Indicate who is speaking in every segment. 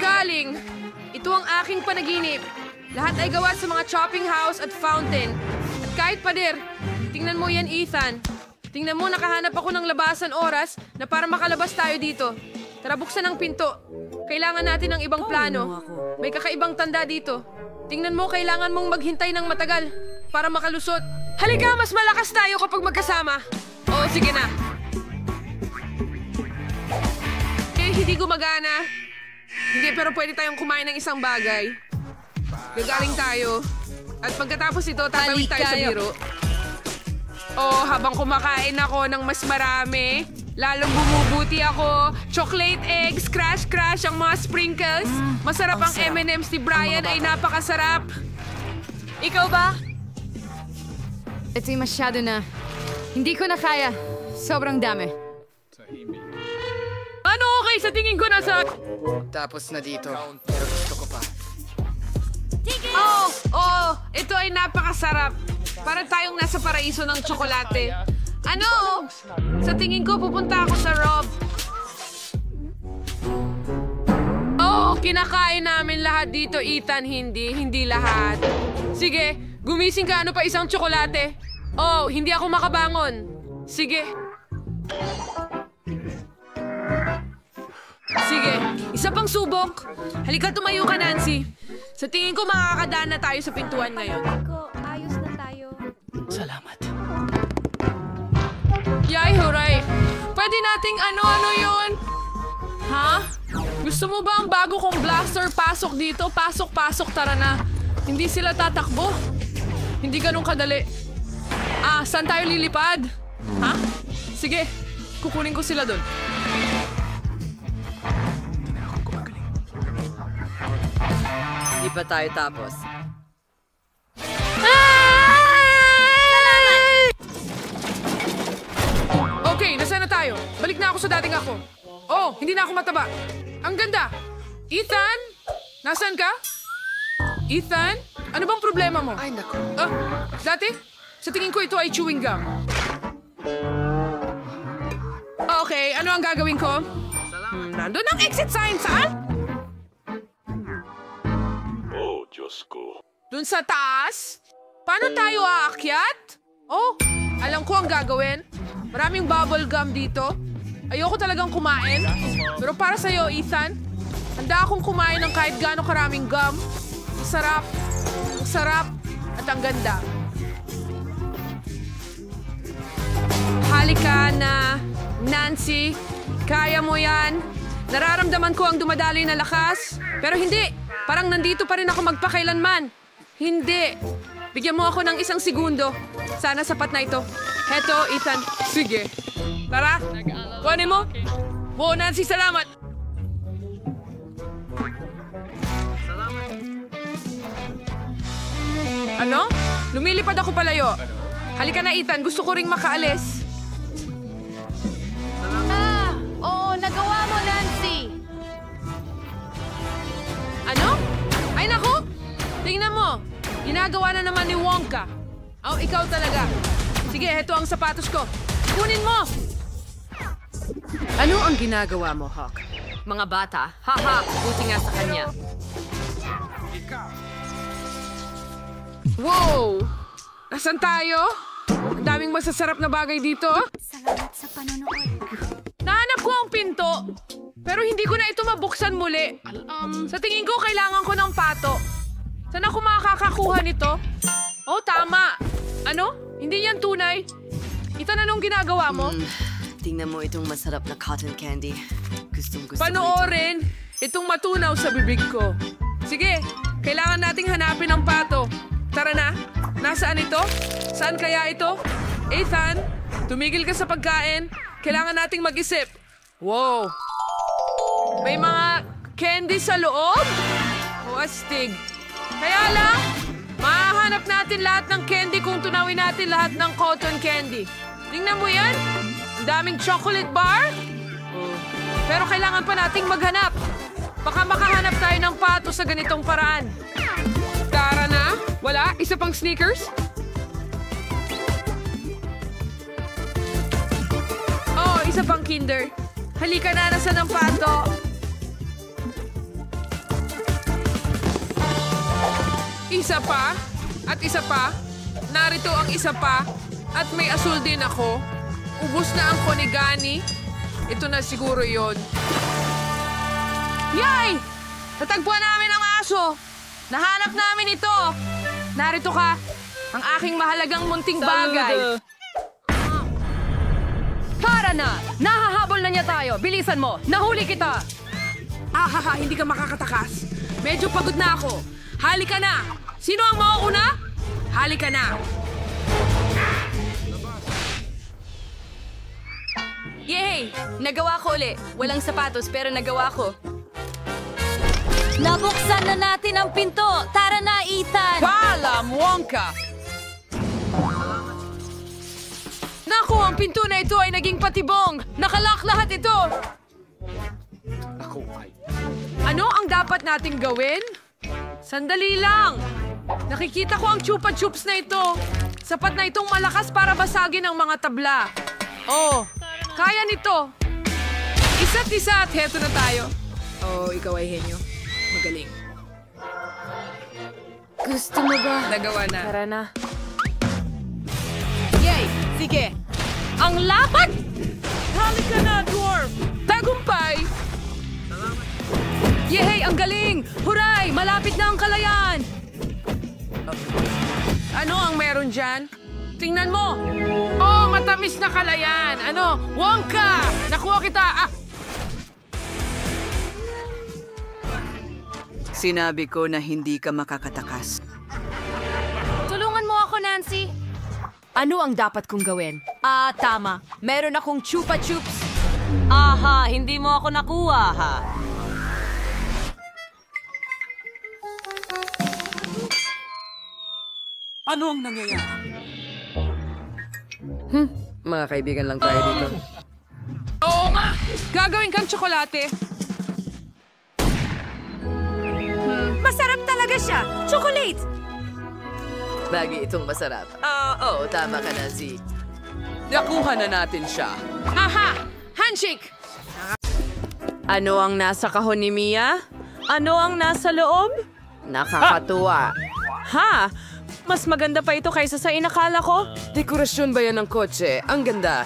Speaker 1: galing? Ito ang aking panaginip. Lahat ay gawa sa mga chopping house at fountain. At kahit pader, tingnan mo yan, Ethan. Tingnan mo, nakahanap ako ng labasan oras na para makalabas tayo dito. Tara, buksan ang pinto. Kailangan natin ng ibang plano. May kakaibang tanda dito. Tingnan mo, kailangan mong maghintay ng matagal para makalusot. Halika, mas malakas tayo kapag magkasama. Oo, sige na. Hindi gumagana. Hindi, pero pwede tayong kumain ng isang bagay. Gagaling tayo. At pagkatapos ito, tatawid tayo sa biro. Oh, habang kumakain ako ng mas marami, lalong bumubuti ako. Chocolate eggs, crush ang mga sprinkles. Masarap ang M&M's ni Brian, ay napakasarap. Ikaw ba?
Speaker 2: Ito'y masyado na. Hindi ko na kaya. Sobrang dami.
Speaker 1: Ano okay? Sa tingin ko nasa...
Speaker 3: Tapos na dito. Pero gusto ko pa.
Speaker 1: Oh, ito ay napakasarap. Para tayong nasa paraiso ng tsokolate. Ano? Sa tingin ko, pupunta ako sa Rob. Oh, kinakain namin lahat dito, Ethan. Hindi lahat. Sige, gumising ka. Ano pa isang tsokolate? Oh, hindi ako makabangon. Sige. Sige, isa pang subok. Halika, tumayo ka, Nancy. Sa tingin ko, makakadaan na tayo sa pintuan ngayon.
Speaker 4: Ayos na tayo.
Speaker 3: Salamat.
Speaker 1: Yay, huray! Pwede nating ano-ano yun? Ha? Gusto mo ba ang bago kong blaster? Pasok dito, pasok, tara na. Hindi sila tatakbo. Hindi ganun kadali. Saan tayo lilipad? Ha? Sige, kukunin ko sila doon.
Speaker 5: Hindi pa tayo tapos.
Speaker 1: Okay, nasaan na tayo? Balik na ako sa dating ako. Oh, hindi na ako mataba. Ang ganda. Ethan? Nasaan ka? Ethan? Ano bang problema mo?
Speaker 3: Ay, naku.
Speaker 1: Dati? Sa tingin ko ito ay chewing gum. Okay, ano ang gagawin ko? Nandun ang exit sign, saan?
Speaker 6: Oh, Diyos ko.
Speaker 1: Dun sa taas? Paano tayo aakyat? Oh, alam ko ang gagawin. Maraming bubble gum dito. Ayoko talagang kumain. Pero para sa'yo, Ethan, handa akong kumain ng kahit gaano karaming gum. Ang sarap, at ang ganda. Halika na, Nancy. Kaya mo yan. Nararamdaman ko ang dumadaloy na lakas. Pero hindi, parang nandito pa rin ako magpakailanman. Hindi. Bigyan mo ako ng 1 segundo. Sana sapat na ito. Heto, Ethan. Sige. Tara, kuhanin mo. Buo, Nancy, salamat. Ano? Lumilipad ako palayo. Halika na, Ethan. Gusto ko ring makaalis.
Speaker 4: Oo, nagawa mo, Nancy.
Speaker 1: Ano? Ay, naku! Tingnan mo. Ginagawa na naman ni Wonka. Oh, ikaw talaga. Sige, heto ang sapatos ko. Kunin mo! Ano ang ginagawa mo, Hawk?
Speaker 2: Mga bata, haha, buti nga sa kanya.
Speaker 1: Wow! Nasaan tayo? Ang daming masasarap na bagay dito.
Speaker 4: Salamat sa panonood.
Speaker 1: Nahanap ko ang pinto, pero hindi ko na ito mabuksan muli. Sa tingin ko, kailangan ko ng pato. Saan ako makakakuha nito? Oh, tama. Ano? Hindi yan tunay. Ethan, anong ginagawa mo?
Speaker 5: Tingnan mo itong masarap na cotton candy. Gustong-gusto ko ito.
Speaker 1: Panoorin itong matunaw sa bibig ko. Sige, kailangan nating hanapin ang pato. Tara na. Nasaan ito? Saan kaya ito? Ethan, tumigil ka sa pagkain. Kailangan nating mag-isip. Wow! May mga candy sa loob? O astig. Kaya lang, mahahanap natin lahat ng candy kung tunawin natin lahat ng cotton candy. Tingnan mo yan. Ang daming chocolate bar. Pero kailangan pa nating maghanap. Baka makahanap tayo ng pato sa ganitong paraan. Tara na. Wala? Isa pang Snickers? Oh, isa pang Kinder. Halika na, nasa ng pato. Isa pa. At isa pa. Narito ang isa pa. At may asul din ako. Ubus na ang konigani. Ito na siguro yon. Yay! Natagpuan namin ang aso. Nahanap namin ito. Narito ka. Ang aking mahalagang munting bagay.
Speaker 2: Tara na! Nahahabol na niya tayo. Bilisan mo. Nahuli kita.
Speaker 1: Ahaha, hindi ka makakatakas. Medyo pagod na ako. Halika na. Sino ang mauuna? Halika na.
Speaker 2: Yay! Nagawa ko uli. Walang sapatos pero nagawa ko.
Speaker 4: Nabuksan na natin ang pinto. Tara na, Ethan.
Speaker 1: Paalam, Wonka! Naku, ang pinto na ito ay naging patibong. Nakalak lahat ito. Ano ang dapat nating gawin? Sandali lang. Nakikita ko ang chupa chups na ito. Sapat na itong malakas para basagin ang mga tabla. Oh, kaya nito. Isa't isa at heto na tayo. Oh, ikaw ay henyo. Magaling.
Speaker 2: Gusto mo ba?
Speaker 1: Nagawa na.
Speaker 2: Tara na.
Speaker 1: Yay! Sige! Ang lapad! Halika na, dwarf! Tagumpay! Yehey! Ang galing! Huray! Malapit na ang kalayaan! Ano ang meron dyan? Tingnan mo! Oh, matamis na kalayaan! Ano? Wonka! Nakuha kita! Ah!
Speaker 5: Sinabi ko na hindi ka makakatakas.
Speaker 4: Tulungan mo ako, Nancy.
Speaker 2: Ano ang dapat kong gawin? Tama. Meron akong chupa chups.
Speaker 4: Aha, hindi mo ako nakuha, ha?
Speaker 1: Ano ang nangyayari?
Speaker 3: Mga kaibigan lang tayo dito.
Speaker 1: Oo nga! Gagawin kang tsokolate.
Speaker 2: Masarap talaga siya! Chocolate!
Speaker 3: Lagi itong masarap. Oo, tama ka na, Z.
Speaker 7: Nakuha na natin siya.
Speaker 1: Aha! Handshake!
Speaker 7: Ano ang nasa kahon ni Mia? Ano ang nasa loob? Nakakatuwa. Ha? Mas maganda pa ito kaysa sa inakala ko?
Speaker 3: Dekorasyon ba yan ng kotse? Ang ganda.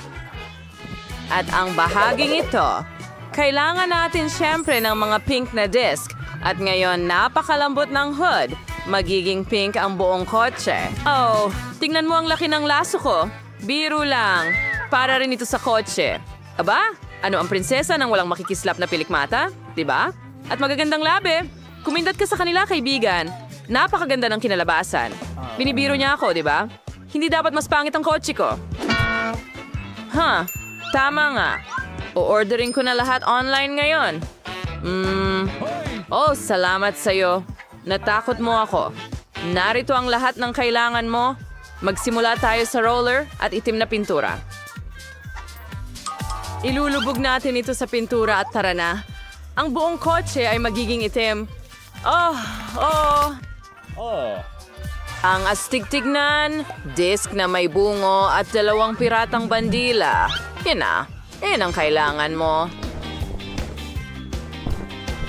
Speaker 7: At ang bahaging ito, kailangan natin syempre ng mga pink na disc. At ngayon, napakalambot ng hood. Magiging pink ang buong kotse. Oh, tingnan mo ang laki ng laso ko. Biro lang. Para rin ito sa kotse. Aba, ano ang prinsesa nang walang makikislap na pilikmata? Diba? At magagandang labi. Kumindat ka sa kanila, kaibigan. Napakaganda ng kinalabasan. Binibiro niya ako, diba? Hindi dapat mas pangit ang kotse ko. Tama nga. O-ordering ko na lahat online ngayon. Oh, salamat sa'yo. Natakot mo ako. Narito ang lahat ng kailangan mo. Magsimula tayo sa roller at itim na pintura. Ilulubog natin ito sa pintura at tara na. Ang buong kotse ay magiging itim. Oh. Ang astig tignan, disc na may bungo at 2 piratang bandila. Yan ang kailangan mo.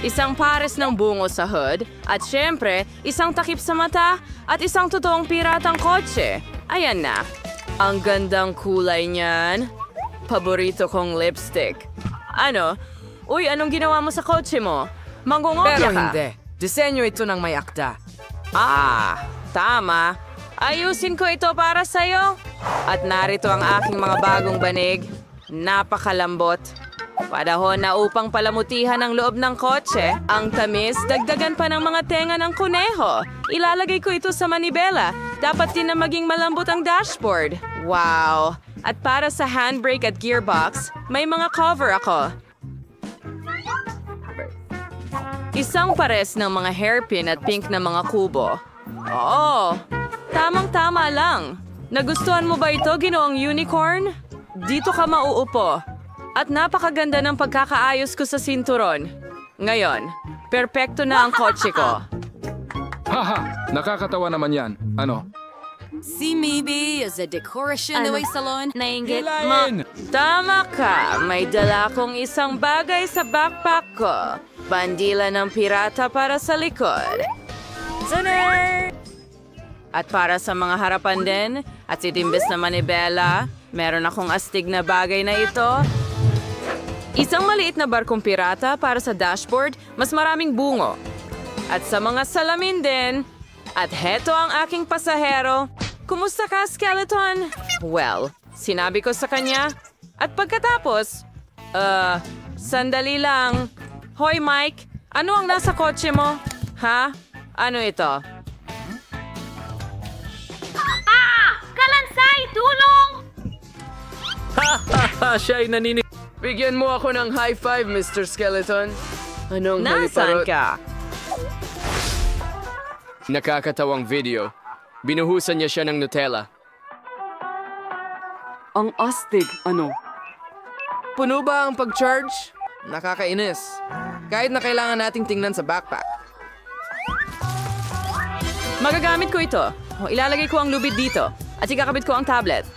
Speaker 7: Isang pares ng bungo sa hood at syempre, isang takip sa mata at isang totoong piratang kotse. Ayan na. Ang gandang kulay niyan. Paborito kong lipstick. Ano? Uy, anong ginawa mo sa kotse mo? Mangungopya
Speaker 3: Pero
Speaker 7: ka?
Speaker 3: hindi. Disenyo ito ng may akda.
Speaker 7: Tama. Ayusin ko ito para sa'yo. At narito ang aking mga bagong banig. Napakalambot. Panahon na upang palamutihan ang loob ng kotse. Ang tamis, dagdagan pa ng mga tenga ng kuneho. Ilalagay ko ito sa manibela. Dapat din na maging malambot ang dashboard. Wow! At para sa handbrake at gearbox, may mga cover ako. Isang pares ng mga hairpin at pink na mga kubo. Oo, tamang-tama lang. Nagustuhan mo ba ito, Ginoong Unicorn? Dito ka mauupo. At napakaganda ng pagkakaayos ko sa sinturon. Ngayon, perpekto na ang kotse ko.
Speaker 8: Haha, nakakatawa naman yan. Ano?
Speaker 2: Si maybe is a decoration na may salon.
Speaker 4: Nainggit.
Speaker 7: Tama ka. May dala akong isang bagay sa backpack ko. Bandila ng pirata para sa likod. Zaner! At para sa mga harapan din, at si Dimbes na manibela, meron akong astig na bagay na ito. Isang maliit na barkong pirata para sa dashboard, mas maraming bungo. At sa mga salamin din, at heto ang aking pasahero. Kumusta ka, Skeleton? Well, sinabi ko sa kanya. At pagkatapos, sandali lang. Hoy, Mike, ano ang nasa kotse mo? Ha? Ano ito?
Speaker 4: Kalansay, tulong!
Speaker 3: Siya ay naninig. Bigyan mo ako ng high five, Mr. Skeleton. Anong
Speaker 7: Nasaan
Speaker 3: haliparot?
Speaker 7: ka?
Speaker 3: Nakakatawang video. Binuhusan niya siya ng Nutella.
Speaker 5: Ang astig, ano?
Speaker 3: Puno ba ang pag-charge? Nakakainis. Kahit na kailangan nating tingnan sa backpack.
Speaker 7: Magagamit ko ito. Ilalagay ko ang lubid dito. At ikakabit ko ang tablet.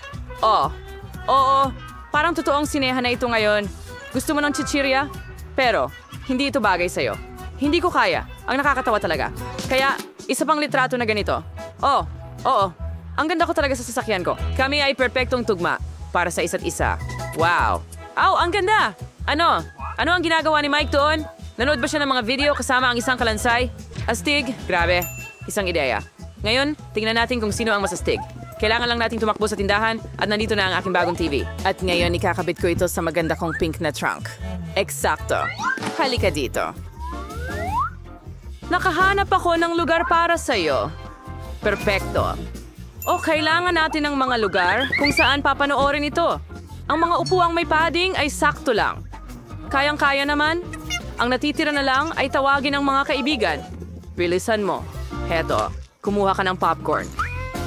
Speaker 7: Oo, parang totoong sinehan na ito ngayon. Gusto mo ng chichirya? Pero, hindi ito bagay sa'yo. Hindi ko kaya. Ang nakakatawa talaga. Kaya, isa pang litrato na ganito. Oo. Ang ganda ko talaga sa sasakyan ko. Kami ay perpektong tugma para sa isa't isa. Wow. Ang ganda! Ano ang ginagawa ni Mike doon? Nanood ba siya ng mga video kasama ang isang kalansay? Astig? Grabe. Isang ideya. Ngayon, tingnan natin kung sino ang masastig. Kailangan lang nating tumakbo sa tindahan at nandito na ang aking bagong TV. At ngayon, ikakabit ko ito sa maganda kong pink na trunk. Eksakto. Halika dito. Nakahanap ako ng lugar para sa'yo. Perpekto. Kailangan natin ng mga lugar kung saan papanoorin ito. Ang mga upuang may padding ay sakto lang. Kayang-kaya naman. Ang natitira na lang ay tawagin ang mga kaibigan. Bilisan mo. Heto, kumuha ka ng popcorn.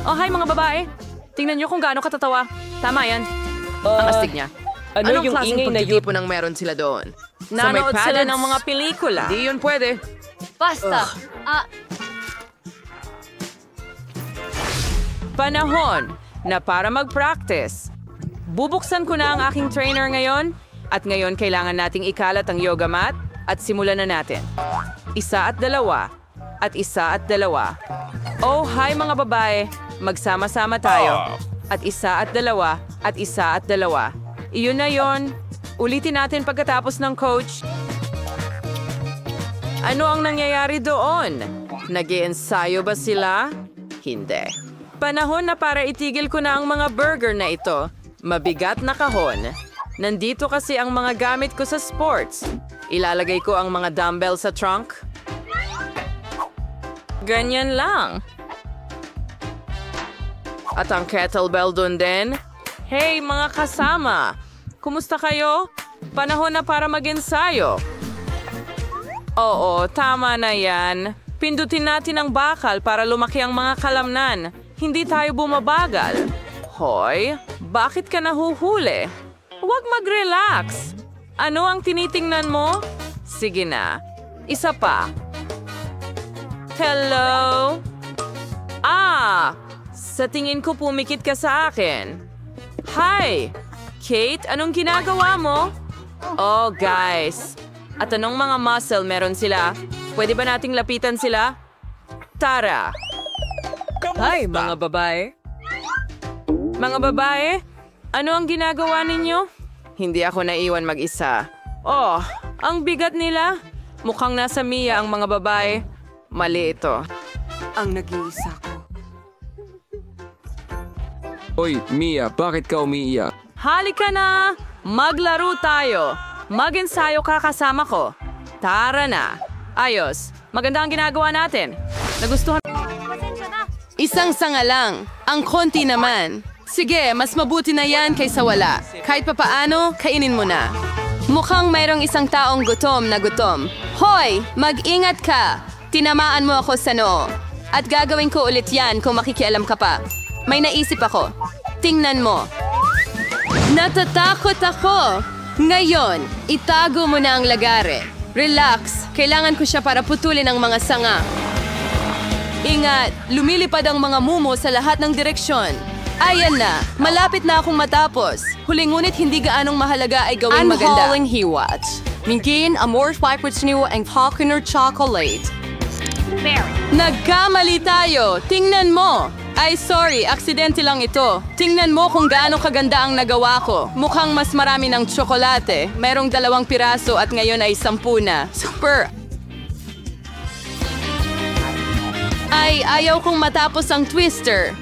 Speaker 7: Hi mga babae. Tingnan niyo kung gaano katatawa. Tama yan. Ang astig niya.
Speaker 3: Anong
Speaker 7: yung
Speaker 3: klaseng
Speaker 7: ingay na
Speaker 3: pagtitipon ang meron sila doon?
Speaker 7: Nanood sila
Speaker 3: paddles?
Speaker 7: ng mga pelikula.
Speaker 3: Di yun pwede.
Speaker 2: Basta.
Speaker 7: Panahon na para mag-practice. Bubuksan ko na ang aking trainer ngayon at ngayon kailangan nating ikalat ang yoga mat at simulan na natin. 1 at 2 at 1 at 2. Hi mga babae, magsama-sama tayo. At 1 at 2 at 1 at 2. Iyon na yon. Ulitin natin pagkatapos ng coach. Ano ang nangyayari doon? Nag-iensayo ba sila? Hindi. Panahon na para itigil ko na ang mga burger na ito. Mabigat na kahon. Nandito kasi ang mga gamit ko sa sports. Ilalagay ko ang mga dumbbell sa trunk. Ganyan lang. At ang kettlebell dun din. Hey mga kasama! Kumusta kayo? Panahon na para mag-ensayo. Oo, tama na yan. Pindutin natin ang bakal para lumaki ang mga kalamnan. Hindi tayo bumabagal. Hoy, bakit ka nahuhuli? Huwag mag-relax. Ano ang tinitingnan mo? Sige na. Isa pa. Hello? Sa tingin ko pumikit ka sa akin. Hi! Kate, anong ginagawa mo? Guys. At anong mga muscle meron sila? Pwede ba nating lapitan sila? Tara! Hi, mga babae. Mga babae, ano ang ginagawa ninyo? Hindi ako naiwan mag-isa. Ang bigat nila. Mukhang nasa Mia ang mga babae. Mali ito.
Speaker 5: Ang nag-iisa ko.
Speaker 8: Oy, Mia, bakit ka umiiyak?
Speaker 7: Halika na! Maglaro tayo! Mag-ensayo ka kasama ko. Tara na! Ayos, maganda ang ginagawa natin. Nagustuhan... Isang sanga lang. Ang konti naman. Sige, mas mabuti na yan kaysa wala. Kahit papaano, kainin mo na. Mukhang mayroong isang taong gutom na gutom. Hoy! Mag-ingat ka! Tinamaan mo ako sa noo. At gagawin ko ulit yan kung makikialam ka pa. May naisip ako. Tingnan mo. Natatakot ako! Ngayon, itago mo na ang lagare. Relax, kailangan ko siya para putulin ang mga sanga. Ingat, lumilipad ang mga mumo sa lahat ng direksyon. Ayan na, malapit na akong matapos. Huli ngunit hindi gaanong mahalaga ay gawing maganda.
Speaker 5: Anhaling hiwat. Mingin amor fibrous niyo ang coconut chocolate.
Speaker 7: Nagkamali tayo! Tingnan mo! Ay, sorry. Aksidente lang ito. Tingnan mo kung gaano kaganda ang nagawa ko. Mukhang mas marami ng tsokolate. Merong 2 piraso at ngayon ay 10 na. Super! Ay, ayaw kong matapos ang twister.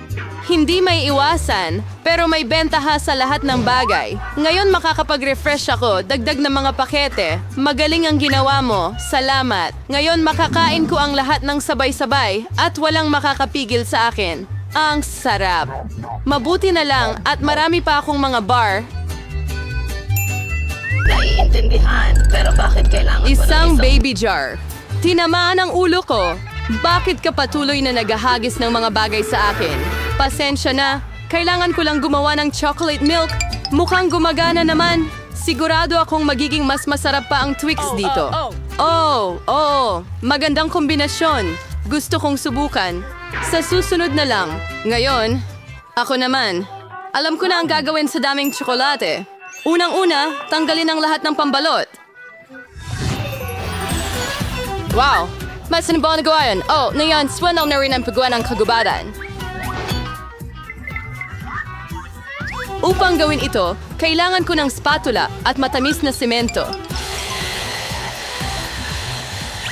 Speaker 7: Hindi may iwasan, pero may bentaha sa lahat ng bagay. Ngayon makakapag-refresh ako, dagdag ng mga pakete. Magaling ang ginawa mo, salamat. Ngayon makakain ko ang lahat ng sabay-sabay at walang makakapigil sa akin. Ang sarap. Mabuti na lang at marami pa akong mga bar.
Speaker 9: Naiintindihan, pero bakit kailangan
Speaker 7: Isang baby jar. Tinamaan ang ulo ko. Bakit ka patuloy na naghahagis ng mga bagay sa akin? Pasensya na. Kailangan ko lang gumawa ng chocolate milk. Mukhang gumagana naman. Sigurado akong magiging mas masarap pa ang Twix dito. Oo. Magandang kombinasyon. Gusto kong subukan. Sa susunod na lang. Ngayon, ako naman. Alam ko na ang gagawin sa daming tsokolate. Unang-una, tanggalin ang lahat ng pambalot. Wow! Mas ba nagawa yun? Oh, ngayon, swanaw na rin ang paggawa ng kagubatan. Upang gawin ito, kailangan ko ng spatula at matamis na semento.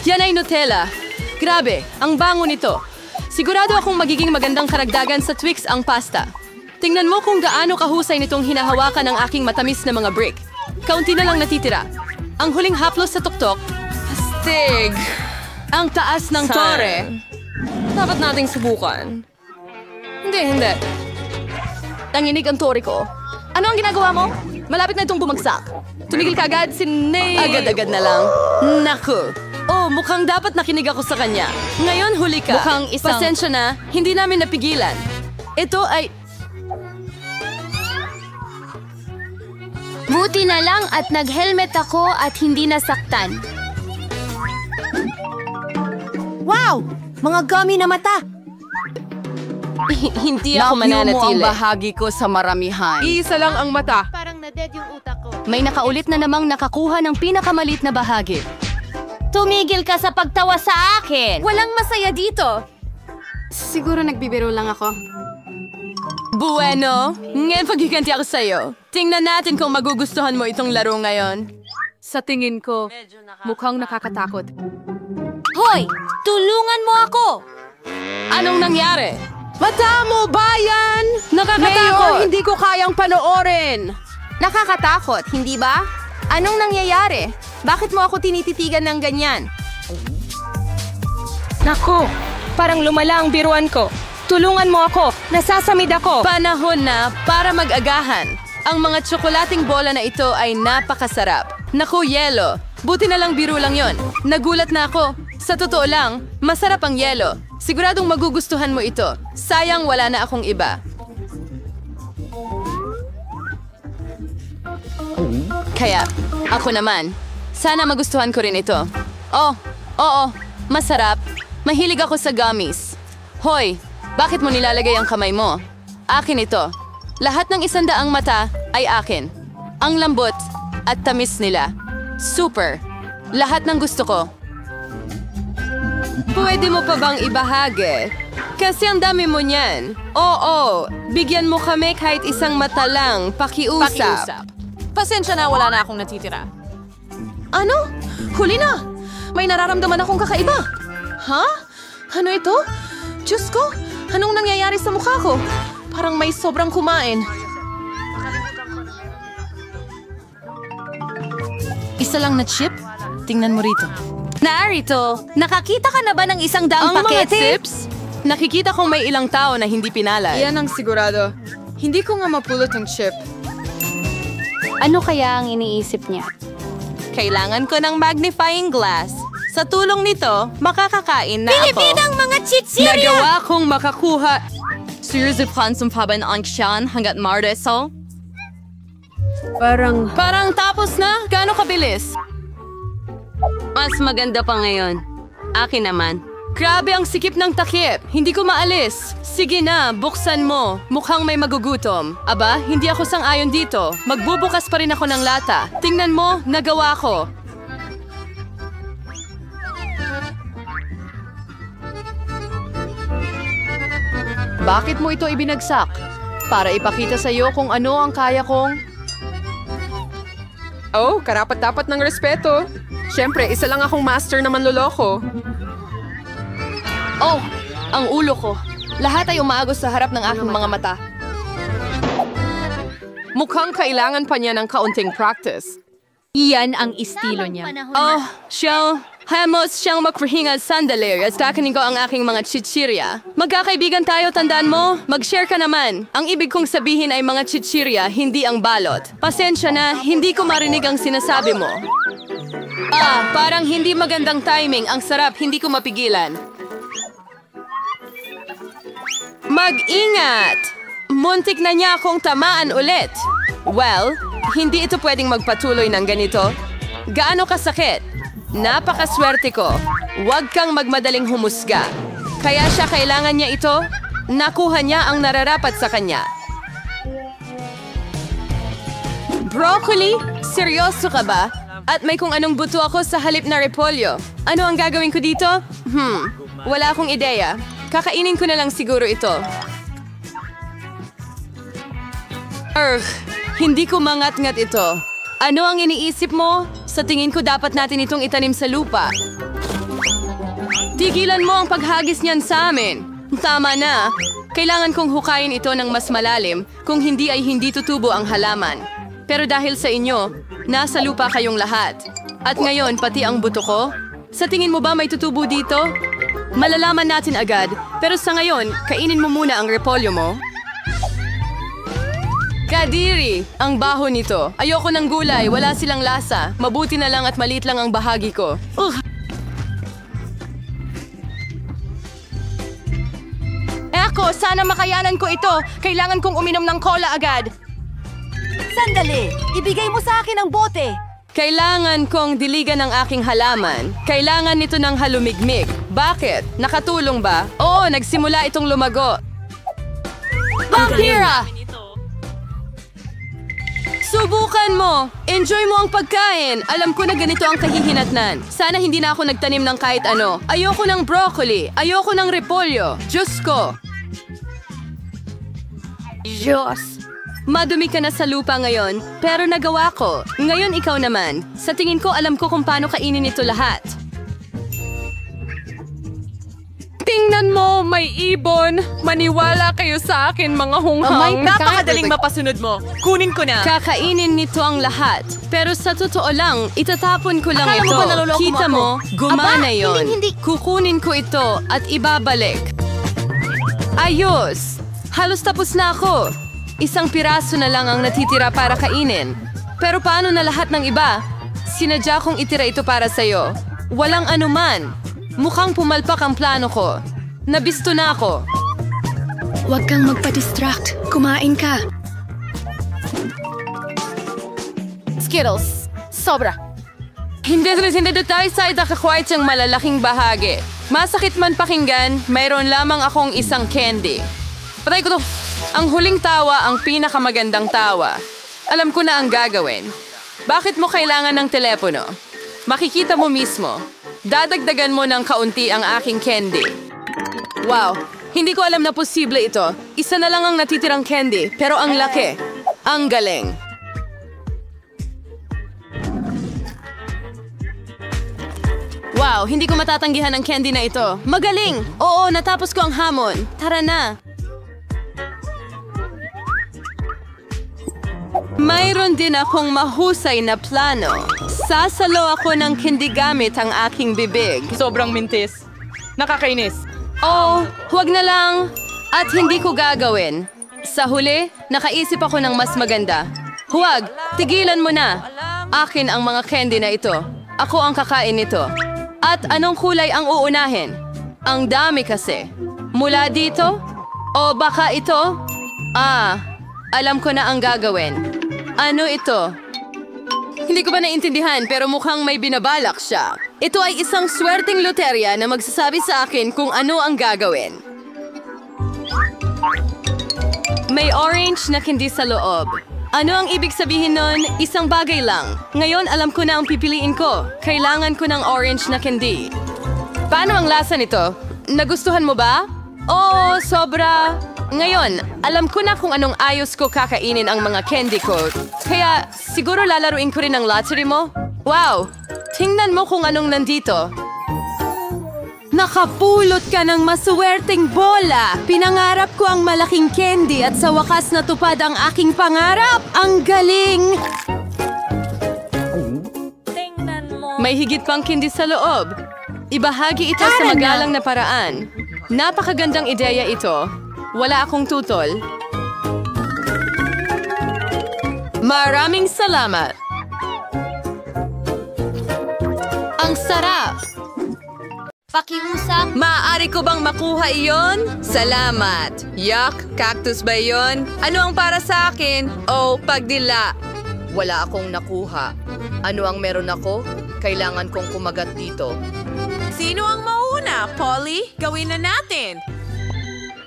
Speaker 7: Yan ay Nutella. Grabe, ang bango nito. Sigurado akong magiging magandang karagdagan sa Twix ang pasta. Tingnan mo kung gaano kahusay nitong hinahawakan ng aking matamis na mga brick. Kaunti na lang natitira. Ang huling haplos sa tuktok. Astig! Ang taas ng tore. Dapat nating subukan. Hindi. Nanginig ang tore ko. Ano ang ginagawa mo? Malapit na itong bumagsak. Tumigil ka agad, Agad-agad na lang. Naku. Oh, mukhang dapat nakinig ako sa kanya. Ngayon huli ka.
Speaker 2: Mukhang isang-
Speaker 7: Pasensya na, hindi namin napigilan. Ito ay...
Speaker 2: Buti na lang at nag-helmet ako at hindi nasaktan.
Speaker 5: Wow! Mga gummy na mata!
Speaker 7: Hindi ako mananatili.
Speaker 5: bahagi ko sa maramihan.
Speaker 1: Iisa lang ang mata.
Speaker 2: May nakaulit na namang nakakuha ng pinakamalit na bahagi. Tumigil ka sa pagtawa sa akin! Walang masaya dito! Siguro nagbibiro lang ako.
Speaker 7: Bueno, ngayon paghiganti ako sa'yo. Tingnan natin kung magugustuhan mo itong laro ngayon.
Speaker 1: Sa tingin ko, mukhang nakakatakot.
Speaker 4: Hoy! Tulungan mo ako!
Speaker 7: Anong nangyari?
Speaker 1: Mata mo, bayan!
Speaker 7: Nakakatakot!
Speaker 1: Mayor, hindi ko kayang panoorin!
Speaker 2: Nakakatakot, hindi ba? Anong nangyayari? Bakit mo ako tinititigan ng ganyan?
Speaker 10: Naku, parang lumala ang biruan ko. Tulungan mo ako, nasasamid ako.
Speaker 7: Panahon na para mag-agahan. Ang mga tsokolating bola na ito ay napakasarap. Naku, yelo. Buti na lang biro lang yon. Nagulat na ako. Sa totoo lang, masarap ang yelo. Siguradong magugustuhan mo ito. Sayang wala na akong iba. Kaya, ako naman. Sana magustuhan ko rin ito. Oh, oo, masarap. Mahilig ako sa gummies. Hoy, bakit mo nilalagay ang kamay mo? Akin ito. Lahat ng 100 mata ay akin. Ang lambot at tamis nila. Super. Lahat ng gusto ko. Pwede mo pa bang ibahagi? Kasi ang dami mo niyan. Oo, bigyan mo kami kahit 1 mata lang. Pakiusap.
Speaker 4: Pasensya na, wala na akong natitira.
Speaker 7: Ano? Huli na! May nararamdaman akong kakaiba. Ha? Ano ito? Diyos ko, anong nangyayari sa mukha ko? Parang may sobrang kumain. Isa lang na chip? Tingnan mo rito.
Speaker 4: Narito, nakakita ka na ba ng 100
Speaker 7: Ang mga
Speaker 4: pakete?
Speaker 7: tips? Nakikita kong may ilang tao na hindi pinalad.
Speaker 3: Iyan ang sigurado. Hindi ko nga mapulot ang chip.
Speaker 2: Ano kaya ang iniisip niya?
Speaker 7: Kailangan ko ng magnifying glass. Sa tulong nito, makakakain na ako.
Speaker 4: mga chichirya!
Speaker 7: Nagawa kong makakuha. Sirziphan sumpaban ang siyan hanggat mardeso. Parang tapos na? Gaano kabilis? Mas maganda pa ngayon. Akin naman. Grabe ang sikip ng takip. Hindi ko maalis. Sige na, buksan mo. Mukhang may magugutom. Aba, hindi ako sang-ayon dito. Magbubukas pa rin ako ng lata. Tingnan mo, nagawa ko.
Speaker 2: Bakit mo ito ibinagsak? Para ipakita sa iyo kung ano ang kaya kong...
Speaker 10: Oh, karapat-dapat ng respeto. Siyempre, isa lang akong master na manloloko.
Speaker 2: Oh, ang ulo ko. Lahat ay umaagos sa harap ng aking mga mata.
Speaker 10: Mukhang kailangan pa niya ng kaunting practice.
Speaker 4: Iyan ang estilo niya.
Speaker 2: Oh, hamos siyang magpahinga sandali at kakanin ko ang aking mga chichirya. Magkakaibigan tayo, tandaan mo? Mag-share ka naman. Ang ibig kong sabihin ay mga chichirya, hindi ang balot. Pasensya na, hindi ko marinig ang sinasabi mo. Parang hindi magandang timing. Ang sarap, hindi ko mapigilan. Mag-ingat! Muntik na niya akong tamaan ulit. Well, hindi ito pwedeng magpatuloy ng ganito. Gaano kasakit? Napakaswerte ko. Huwag kang magmadaling humusga. Kaya siya kailangan niya ito. Nakuha niya ang nararapat sa kanya. Broccoli? Seryoso ka ba? At may kung anong buto ako sa halip na repolyo. Ano ang gagawin ko dito? Wala akong ideya. Kakainin ko na lang siguro ito. Hindi ko mangat-ngat ito. Ano ang iniisip mo? Sa tingin ko dapat natin itong itanim sa lupa. Tigilan mo ang paghagis niyan sa amin. Tama na. Kailangan kong hukayin ito ng mas malalim, kung hindi ay hindi tutubo ang halaman. Pero dahil sa inyo, nasa lupa kayong lahat. At ngayon, pati ang buto ko? Sa tingin mo ba may tutubo dito? Malalaman natin agad, pero sa ngayon, kainin mo muna ang repolyo mo. Kadiri! Ang baho nito. Ayoko ng gulay, wala silang lasa. Mabuti na lang at maliit lang ang bahagi ko. Ako, sana makayanan ko ito. Kailangan kong uminom ng cola agad.
Speaker 4: Sandali! Ibigay mo sa akin ang bote!
Speaker 2: Kailangan kong diligan ang aking halaman. Kailangan nito ng halumigmig. Bakit? Nakatulong ba? Oo, nagsimula itong lumago. Vampira! Subukan mo! Enjoy mo ang pagkain! Alam ko na ganito ang kahihinatnan. Sana hindi na ako nagtanim ng kahit ano. Ayoko ng broccoli. Ayoko ng repolyo. Diyos ko! Diyos! Madumi ka na sa lupa ngayon, pero nagawa ko. Ngayon ikaw naman. Sa tingin ko alam ko kung paano kainin ito lahat.
Speaker 10: Tingnan mo, may ibon. Maniwala kayo sa akin, mga hunghang.
Speaker 7: Napakadaling mapasunod mo. Kunin ko na.
Speaker 2: Kakainin nito ang lahat. Pero sa totoo lang, itatapon ko lang ito. Kita mo, gumana yon. Kukunin ko ito at ibabalik. Ayos! Halos tapos na ako. Isang piraso na lang ang natitira para kainin. Pero paano na lahat ng iba? Sinadya kong itira ito para sa'yo. Walang anuman. Mukhang pumalpak ang plano ko. Nabisto na ako.
Speaker 11: Huwag kang magpa-distract. Kumain ka.
Speaker 2: Skittles. Sobra. Hindi tayo sa itakakwait siyang malalaking bahagi. Masakit man pakinggan, mayroon lamang akong isang candy. Patay ko to. Ang huling tawa ang pinakamagandang tawa. Alam ko na ang gagawin. Bakit mo kailangan ng telepono? Makikita mo mismo. Dadagdagan mo ng kaunti ang aking candy. Wow, hindi ko alam na posible ito. Isa na lang ang natitirang candy, pero ang laki. Ang galing. Wow, hindi ko matatanggihan ang candy na ito. Magaling! Oo, natapos ko ang hamon. Tara na. Mayroon din akong mahusay na plano. Sasalo ako ng candy gamit ang aking bibig.
Speaker 7: Sobrang mintis. Nakakainis.
Speaker 2: Oh, huwag na lang. At hindi ko gagawin. Sa huli, nakaisip ako ng mas maganda. Huwag, tigilan mo na. Akin ang mga candy na ito. Ako ang kakain nito. At anong kulay ang uunahin? Ang dami kasi. Mula dito? O baka ito? Alam ko na ang gagawin. Ano ito? Hindi ko ba naintindihan pero mukhang may binabalak siya. Ito ay isang swerteng loterya na magsasabi sa akin kung ano ang gagawin. May orange na candy sa loob. Ano ang ibig sabihin nun? Isang bagay lang. Ngayon alam ko na ang pipiliin ko. Kailangan ko ng orange na candy. Paano ang lasa nito? Nagustuhan mo ba? Oo, sobra. Ngayon, alam ko na kung anong ayos ko kakainin ang mga candy ko. Kaya siguro lalaruin ko rin ang lottery mo. Wow! Tingnan mo kung anong nandito. Nakapulot ka ng masuwerteng bola! Pinangarap ko ang malaking candy at sa wakas natupad ang aking pangarap! Ang galing! May higit pang candy sa loob. Ibahagi ito sa magalang na paraan. Napakagandang ideya ito. Wala akong tutol. Maraming salamat! Ang sarap!
Speaker 4: Pakiusap.
Speaker 2: Maaari ko bang makuha iyon? Salamat! Yuck! Cactus ba iyon? Ano ang para sa akin? Oh, pagdila! Wala akong nakuha. Ano ang meron ako? Kailangan kong kumagat dito.
Speaker 7: Sino ang mauna? Polly, gawin na natin.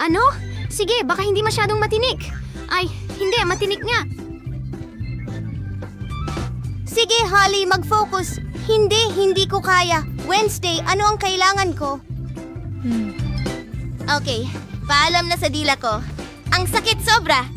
Speaker 11: Ano? Sige, baka hindi masyadong matinik. Ay, hindi, matinik nga.
Speaker 4: Sige, Holly, mag-focus. Hindi ko kaya. Wednesday, ano ang kailangan ko? Okay, paalam na sa dila ko. Ang sakit sobra.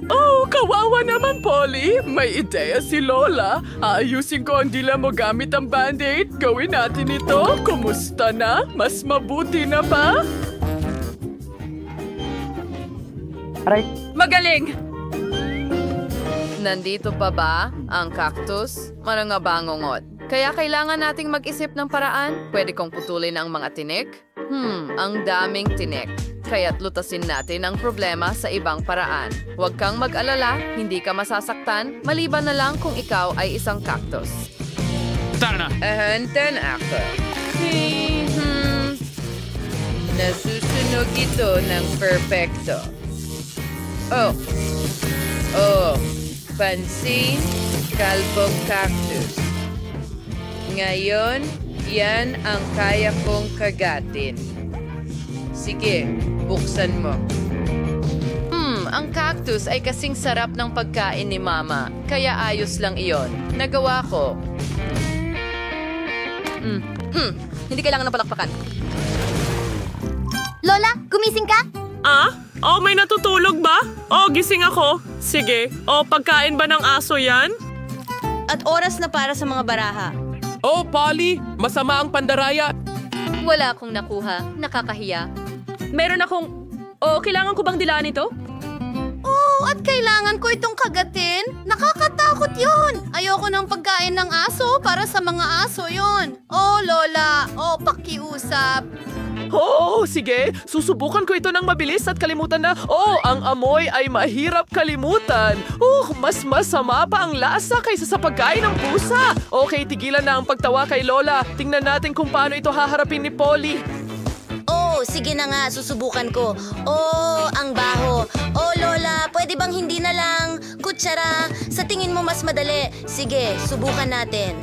Speaker 1: Oh, kawawa naman, Polly. May ideya si Lola. Ayusin ko ang dila mo gamit ang Band-Aid. Gawin natin ito. Kumusta na? Mas mabuti na ba?
Speaker 2: Magaling! Nandito pa ba ang cactus? Manangabangongot. Kaya kailangan nating mag-isip ng paraan. Pwede kong putulin ang mga tinik? Ang daming tinik. Kaya't lutasin natin ang problema sa ibang paraan. Huwag kang mag-alala, hindi ka masasaktan, maliban na lang kung ikaw ay isang cactus.
Speaker 8: Tara na!
Speaker 2: Ahantan ako. Nasusunog ito ng perfecto. Pansin, kalbong cactus. Ngayon, yan ang kaya kong kagatin. Sige, buksan mo. Ang cactus ay kasing sarap ng pagkain ni Mama, kaya ayos lang iyon. Nagawa ko. Hindi kailangan ng palakpakan.
Speaker 4: Lola, gumising ka?
Speaker 1: May natutulog ba? Gising ako. Sige. Pagkain ba ng aso yan?
Speaker 5: At oras na para sa mga baraha.
Speaker 3: Polly! Masama ang pandaraya.
Speaker 2: Wala akong nakuha. Nakakahiya. Meron akong... kailangan ko bang dilaan ito?
Speaker 4: At kailangan ko itong kagatin? Nakakatakot yun! Ayoko ng pagkain ng aso para sa mga aso yun. Lola. Pakiusap.
Speaker 3: Sige. Susubukan ko ito ng mabilis at kalimutan na, ang amoy ay mahirap kalimutan. Mas masama pa ang lasa kaysa sa pagkain ng pusa. Okay, tigilan na ang pagtawa kay Lola. Tingnan natin kung paano ito haharapin ni Polly.
Speaker 4: Sige na nga, susubukan ko. Ang baho. Lola, pwede bang hindi na lang? Kutsara, sa tingin mo mas madali. Sige, subukan natin.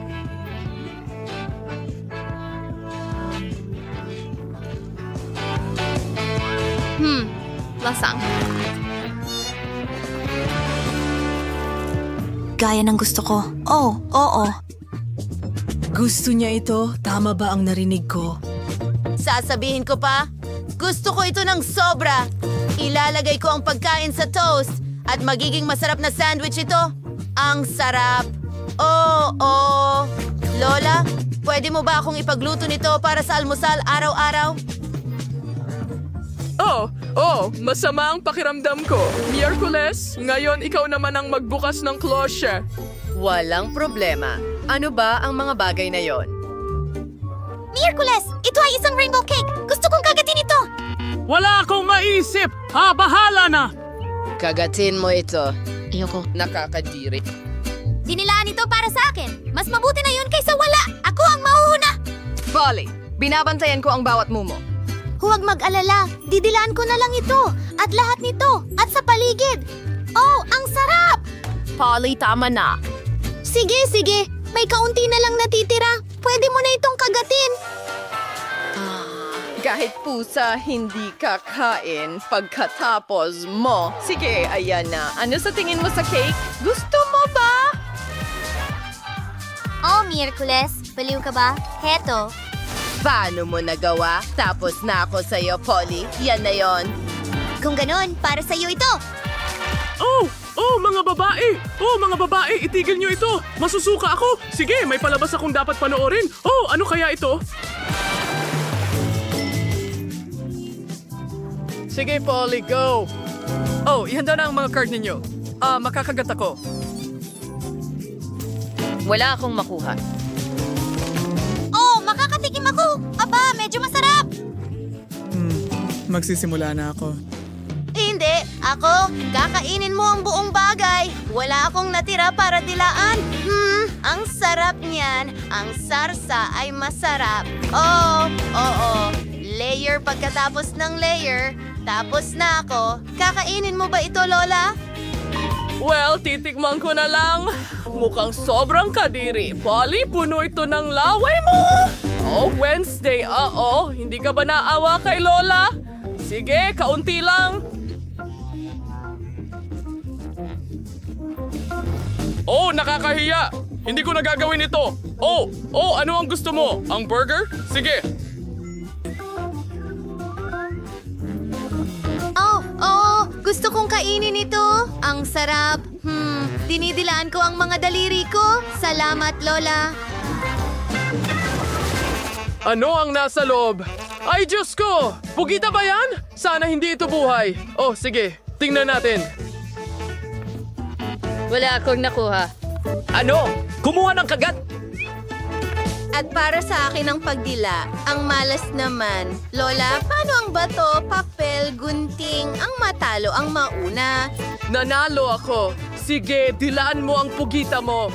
Speaker 2: Lasang.
Speaker 4: Gaya ng gusto ko. Oo.
Speaker 5: Gusto niya ito? Tama ba ang narinig ko?
Speaker 4: Sasabihin ko pa, gusto ko ito ng sobra. Ilalagay ko ang pagkain sa toast at magiging masarap na sandwich ito. Ang sarap. Lola, pwede mo ba akong ipagluto nito para sa almusal araw-araw?
Speaker 1: Masama ang pakiramdam ko. Miyerkules, ngayon ikaw naman ang magbukas ng klosye.
Speaker 2: Walang problema. Ano ba ang mga bagay na yon?
Speaker 4: Miyerkules, ito ay isang rainbow cake. Gusto kong kagatin ito.
Speaker 1: Wala akong maisip. Bahala na.
Speaker 2: Kagatin mo ito.
Speaker 11: Ayoko.
Speaker 2: Nakakadiri.
Speaker 4: Dinilaan ito para sa akin. Mas mabuti na yun kaysa wala. Ako ang mauuna.
Speaker 2: Polly, binabantayan ko ang bawat mumo.
Speaker 4: Huwag mag-alala. Didilaan ko na lang ito. At lahat nito. At sa paligid. Ang sarap!
Speaker 10: Polly, tama na.
Speaker 4: Sige. May kaunti na lang natitira. Pwede mo na itong kagatin.
Speaker 2: Kahit pusa, hindi kakain pagkatapos mo. Sige, ayan na. Ano sa tingin mo sa cake? Gusto mo ba?
Speaker 4: Miyerkules. Baliw ka ba? Heto.
Speaker 2: Paano mo nagawa? Tapos na ako sa'yo, Polly. Yan na yon.
Speaker 11: Kung ganon, para sa'yo ito.
Speaker 3: Oh, mga babae! Oh, mga babae, itigil nyo ito! Masusuka ako! Sige, may palabas akong dapat panoorin. Oh, ano kaya ito? Sige, Polly, go! Oh, ihanda na ang mga card ninyo. Makakagat ako.
Speaker 2: Wala akong makuha.
Speaker 11: Oh, makakatikim ako. Aba, medyo masarap.
Speaker 12: Magsisimula na ako.
Speaker 4: Hindi, ako. Kakainin mo ang buong bagay. Wala akong natira para dilaan. Ang sarap niyan. Ang sarsa ay masarap. Oo. Layer pagkatapos ng layer. Tapos na ako. Kakainin mo ba ito, Lola?
Speaker 3: Well, titikman ko na lang. Mukhang sobrang kadiri. Polly, puno ito ng laway mo! Oh, Wednesday, hindi ka ba naawa kay Lola? Sige, kaunti lang. Oh, nakakahiya! Hindi ko nagagawin ito. Oh, ano ang gusto mo? Ang burger? Sige.
Speaker 4: Gusto kong kainin ito. Ang sarap. Dinidilaan ko ang mga daliri ko. Salamat, Lola.
Speaker 3: Ano ang nasa loob? Ay, Diyos ko! Pugita ba yan? Sana hindi ito buhay. Oh, sige. Tingnan natin.
Speaker 2: Wala akong nakuha.
Speaker 3: Ano? Kumuha ng kagat?
Speaker 4: At para sa akin ang pagdila, ang malas naman. Lola, paano ang bato, papel, gunting, ang matalo ang mauna?
Speaker 3: Nanalo ako. Sige, dilaan mo ang pugita mo.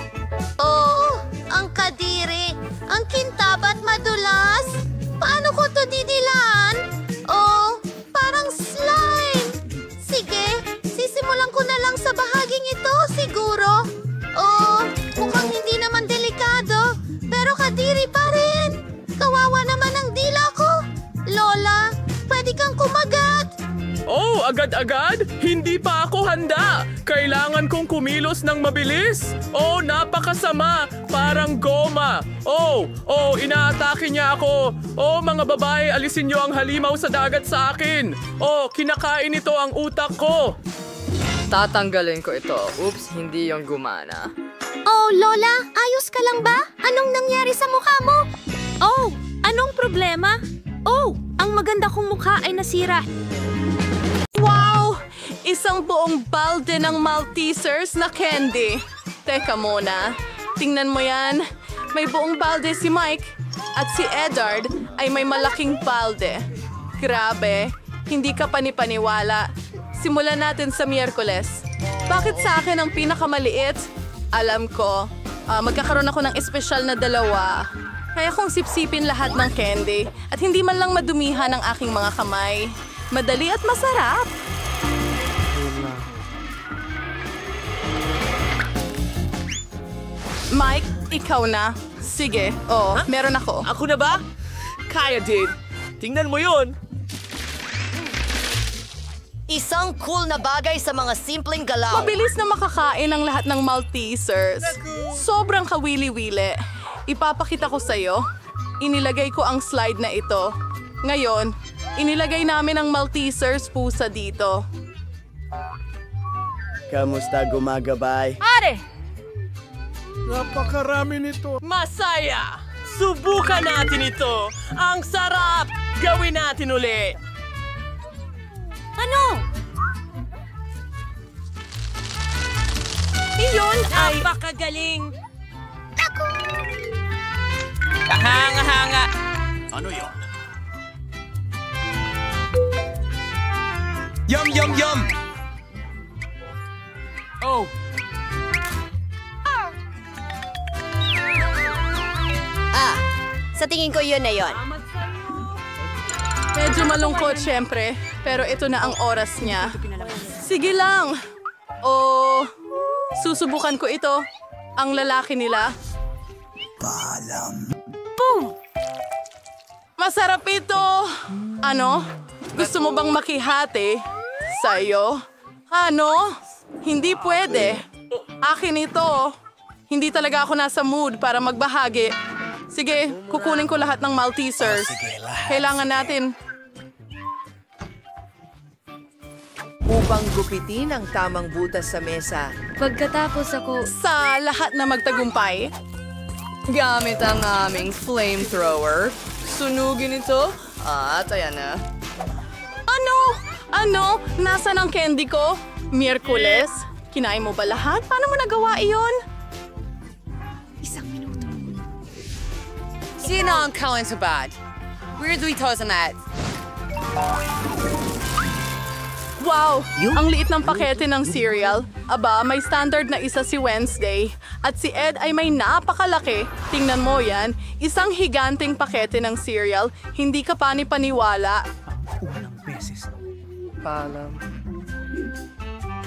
Speaker 4: Oh, ang kadiri. Ang kintabat madulas. Paano ko to didilaan? Oh, parang slime. Sige, sisimulan ko na lang sa bahaging ito, siguro. Oh, mukhang hindi naman delikado. Pero kadiri pa rin. Kawawa naman ang dila ko. Lola, pwede kang kumagat.
Speaker 3: Oh, agad-agad? Hindi pa ako handa. Kailangan kong kumilos ng mabilis. Oh, napakasama. Parang goma. Oh, inaatake niya ako. Oh, mga babae, alisin niyo ang halimaw sa dagat sa akin. Oh, kinakain ito ang utak ko.
Speaker 13: Tatanggalin ko ito. Oops, hindi yung gumana.
Speaker 11: Oh, Lola, ayos ka lang ba? Anong nangyari sa mukha mo?
Speaker 14: Oh, anong problema? Oh, ang maganda kong mukha ay nasira.
Speaker 2: Wow! Isang buong balde ng Maltesers na candy. Teka muna, tingnan mo yan. May buong balde si Mike at si Edward ay may malaking balde. Grabe, hindi ka panipaniwala. Simulan natin sa Miyerkules. Bakit sa akin ang pinakamaliit? Alam ko, magkakaroon ako ng espesyal na 2. Kaya kong sipsipin lahat ng candy at hindi man lang madumihan ang aking mga kamay. Madali at masarap. Mike, ikaw na. Sige, meron ako.
Speaker 3: Ako na ba? Kaya din. Tingnan mo yun.
Speaker 4: Isang cool na bagay sa mga simpleng galaw.
Speaker 2: Mabilis na makakain ang lahat ng Maltesers. Sobrang kawili-wili. Ipapakita ko sa'yo. Inilagay ko ang slide na ito. Ngayon, inilagay namin ang Maltesers pusa dito.
Speaker 15: Kamusta gumagabay?
Speaker 14: Pare!
Speaker 3: Napakarami nito. Masaya! Subukan natin ito! Ang sarap! Gawin natin uli!
Speaker 14: Ano?
Speaker 3: Iyon ay...
Speaker 14: Napakagaling!
Speaker 3: Kahanga-hanga!
Speaker 15: Ano yon?
Speaker 16: Yum, yum, yum!
Speaker 3: Oh!
Speaker 4: Sa tingin ko yun na yun.
Speaker 2: Medyo malungkot syempre, pero ito na ang oras niya. Sige lang. Susubukan ko ito. Ang lalaki nila.
Speaker 15: Paalam.
Speaker 2: Boom! Masarap ito. Ano? Gusto mo bang makihati? Sa'yo? Ano? Hindi pwede. Akin ito. Hindi talaga ako nasa mood para magbahagi.
Speaker 3: Sige, kukunin ko lahat ng Maltesers. Kailangan natin.
Speaker 12: Upang gupitin ang tamang butas sa mesa.
Speaker 2: Pagkatapos ako...
Speaker 3: Sa lahat na magtagumpay, gamit ang aming flamethrower. Sunugin ito. At ayan na. Ano? Nasaan ang candy ko? Miyerkules? Kinain mo ba lahat? Paano mo nagawa iyon?
Speaker 2: Sino ang kalensabad? Where do we toss on that?
Speaker 3: Wow! Ang liit ng pakete ng cereal. Aba, may standard na isa si Wednesday. At si Ed ay may napakalaki. Tingnan mo yan. Isang higanting pakete ng cereal. Hindi ka paniwala.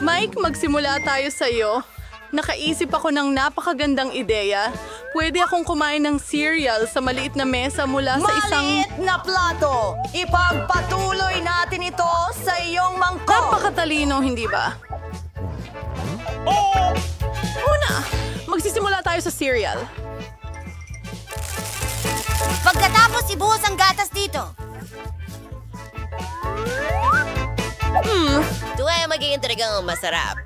Speaker 3: Mike, magsimula tayo sa'yo. Nakaisip ako ng napakagandang ideya. Pwede akong kumain ng cereal sa maliit na mesa mula sa isang...
Speaker 12: Maliit na plato! Ipagpatuloy natin ito sa iyong mangkok!
Speaker 3: Napakatalino, hindi ba? Una, magsisimula tayo sa cereal.
Speaker 4: Pagkatapos ibuhos ang gatas dito. Ito ay magiging talagang masarap.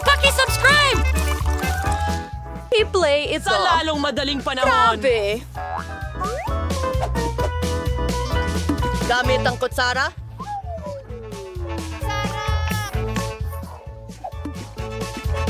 Speaker 14: Paki-subscribe!
Speaker 3: I-play ito.
Speaker 12: Sa lalong madaling panahon.
Speaker 3: Grabe!
Speaker 12: Gamit ang kutsara?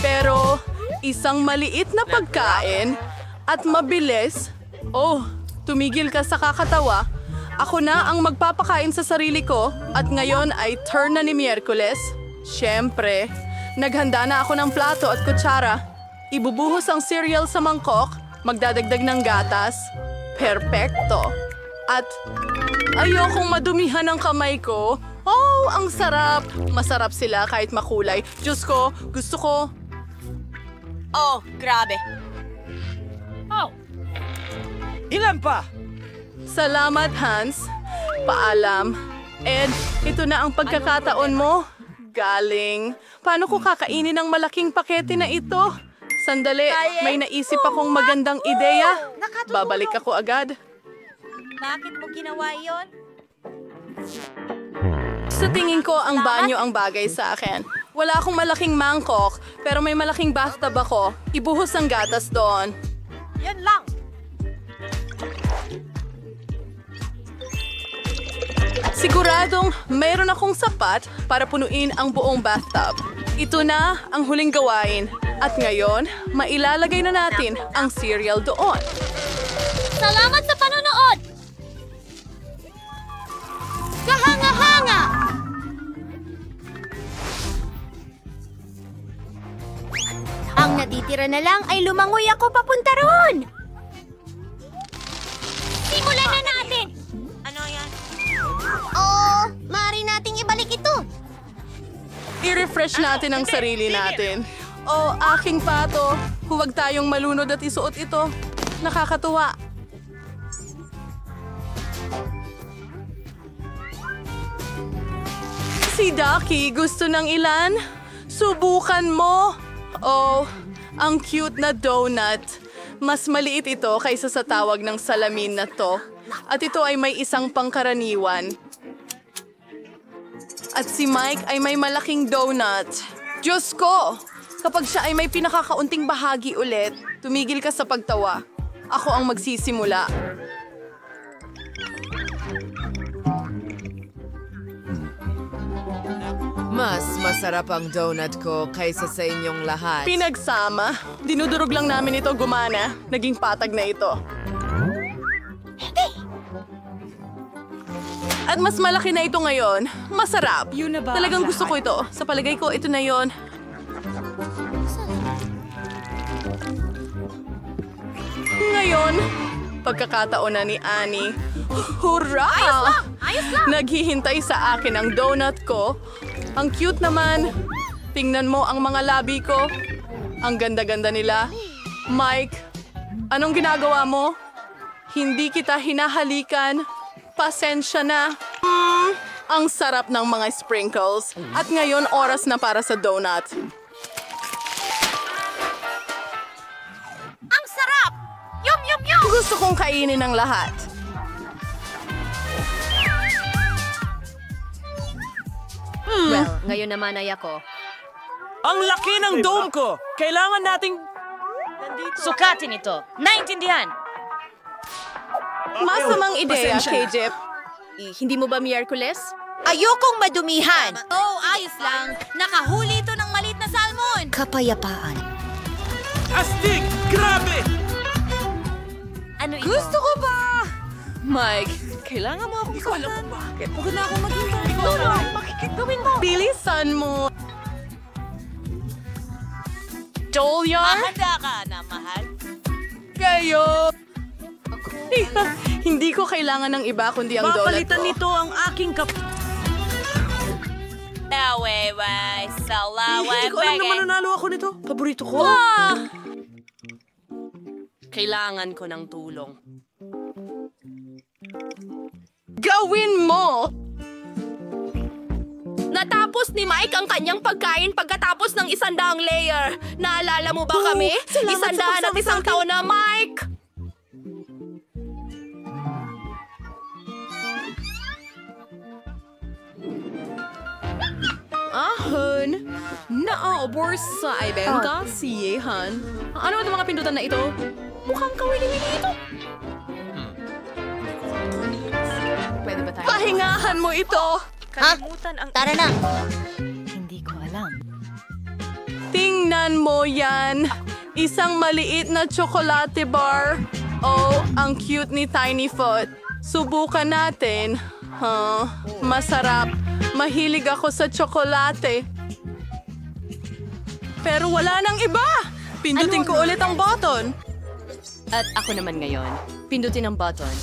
Speaker 3: Pero isang maliit na pagkain at mabilis. Oh, tumigil ka sa kakatawa. Ako na ang magpapakain sa sarili ko at ngayon ay turn na ni Miyerkules. Siyempre, naghanda na ako ng plato at kutsara. Ibubuhos ang cereal sa mangkok, magdadagdag ng gatas. Perpekto. At ayokong madumihan ang kamay ko. Oh, ang sarap! Masarap sila kahit makulay. Diyos ko, gusto ko.
Speaker 12: Oh, grabe.
Speaker 15: Ilan pa?
Speaker 3: Salamat, Hans. Paalam. Ed, ito na ang pagkakataon mo. Galing. Paano ko kakainin ang malaking pakete na ito? Sandali, may naisip akong magandang ideya. Babalik ako agad.
Speaker 4: Bakit mo ginawa iyon?
Speaker 3: Sa tingin ko, ang banyo ang bagay sa akin. Wala akong malaking mangkok, pero may malaking bathtub ako. Ibuhos ang gatas doon.
Speaker 12: Yan lang.
Speaker 3: Siguradong mayroon akong sapat para punuin ang buong bathtub. Ito na ang huling gawain. At ngayon, mailalagay na natin ang cereal doon.
Speaker 11: Salamat sa panonood! Kahanga-hanga! Ang natitira na lang ay lumangoy ako papunta roon! Simulan na natin!
Speaker 4: Ano yan? Oh, maaari nating ibalik ito.
Speaker 3: I-refresh natin ang sarili natin. Oh, aking pato, huwag tayong malunod at isuot ito. Nakakatuwa. Si Ducky gusto ng ilan? Subukan mo! Oh, ang cute na donut. Mas maliit ito kaysa sa tawag ng salamin na to. At ito ay may isang pangkaraniwan. At si Mike ay may malaking donut. Diyos ko! Kapag siya ay may pinakakaunting bahagi ulit, tumigil ka sa pagtawa. Ako ang magsisimula.
Speaker 12: Mas masarap ang donut ko kaysa sa inyong lahat.
Speaker 3: Pinagsama. Dinudurog lang namin ito gumana. Naging patag na ito. At mas malaki na ito ngayon. Masarap. Talagang gusto ko ito. Sa palagay ko, ito na yon. Ngayon, pagkakataon na ni Annie. Hurra!
Speaker 11: Ayos lang!
Speaker 3: Naghihintay sa akin ang donut ko. Ang cute naman. Tingnan mo ang mga labi ko. Ang ganda-ganda nila. Mike, anong ginagawa mo? Hindi kita hinahalikan. Pasensya na. Ang sarap ng mga sprinkles. At ngayon, oras na para sa donut.
Speaker 11: Ang sarap!
Speaker 2: kong kainin ang lahat.
Speaker 16: Well, ngayon naman ay ako.
Speaker 15: Ang laki ng dome ko! Kailangan nating...
Speaker 14: Sukatin ito. Naintindihan?
Speaker 2: Masamang ideya,
Speaker 15: Pasensya na.
Speaker 2: KJ.
Speaker 16: Hindi mo ba Miyerkules?
Speaker 4: Ayokong madumihan.
Speaker 14: Oh, ayos lang. Nakahuli ito ng maliit na salmon.
Speaker 4: Kapayapaan.
Speaker 15: Astig! Grabe!
Speaker 14: Ano ito?
Speaker 2: Gusto ko ba? Mike, kailangan mo akong saktan. Pagod na akong maghintay. Tulong! Makikigawin mo! Bilisan mo! Joliar?
Speaker 14: Mahanda ka na, mahal.
Speaker 2: Kayo! Hindi ko kailangan ng iba kundi ang donut
Speaker 15: Papalitan
Speaker 2: ko.
Speaker 15: nito ang aking Hindi ko alam na mananalo ako nito. Paborito ko.
Speaker 7: Kailangan ko ng tulong.
Speaker 2: Gawin mo!
Speaker 16: Natapos ni Mike ang kanyang pagkain pagkatapos ng 100 layer. Naalala mo ba kami?
Speaker 2: salamat sa
Speaker 16: 100 at isang taon na, Mike!
Speaker 2: Ahon, naaobor sa ibenta si Yehan. Ano ang mga pindutan na ito? Mukhang kawili-wili ito. Pwede ba tayo? Pahingahan mo ito!
Speaker 4: Tara na.
Speaker 14: Hindi ko alam.
Speaker 2: Tingnan mo yan. Isang maliit na tsokolate bar. Oh, ang cute ni Tiny Foot. Subukan natin. Masarap. Mahilig ako sa tsokolate. Pero wala nang iba. Pindutin ko ulit ang button.
Speaker 16: At ako naman ngayon. Pindutin ang button.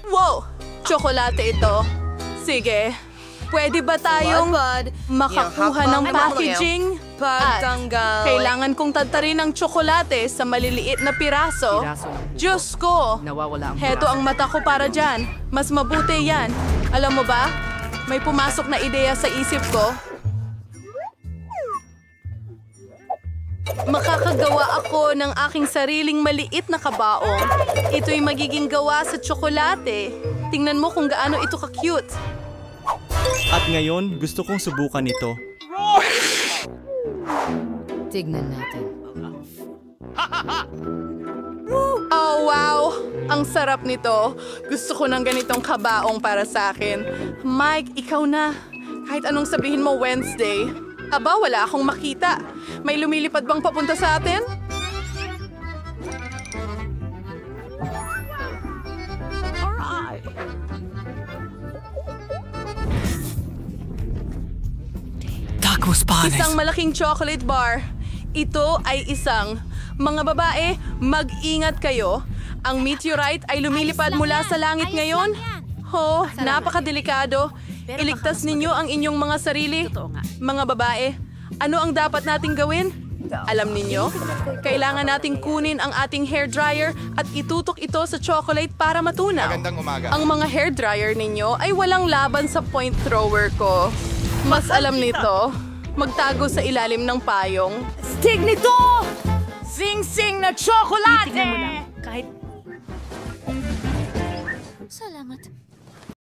Speaker 2: Wow! Tsokolate ito. Sige. Pwede ba tayong makakuha ng packaging? At kailangan kong tadtarin ng tsokolate sa maliliit na piraso. Diyos ko! Heto ang mata ko para dyan. Mas mabuti yan. Alam mo ba? May pumasok na ideya sa isip ko. Makakagawa ako ng aking sariling maliit na kabaong. Ito'y magiging gawa sa tsokolate. Tingnan mo kung gaano ito ka-cute.
Speaker 17: At ngayon, gusto kong subukan ito.
Speaker 16: Tignan natin.
Speaker 2: Oh, wow! Ang sarap nito. Gusto ko ng ganitong kabaong para sa akin. Mike, ikaw na. Kahit anong sabihin mo Wednesday. Aba, wala akong makita. May lumilipad bang papunta sa atin? Isang malaking chocolate bar. Ito ay isang. Mga babae, mag-ingat kayo. Ang meteorite ay lumilipad mula sa langit ngayon. Napakadelikado. Iligtas ninyo ang inyong mga sarili. Mga babae, ano ang dapat nating gawin? Alam ninyo, kailangan nating kunin ang ating hairdryer at itutok ito sa chocolate para matunaw.
Speaker 18: Magandang umaga.
Speaker 2: Ang mga hairdryer ninyo ay walang laban sa point thrower ko. Mas alam nito, magtago sa ilalim ng payong.
Speaker 14: Stig nito! Sing-sing na tsokolate!
Speaker 16: Tingnan mo lang. Kahit...
Speaker 11: Salamat.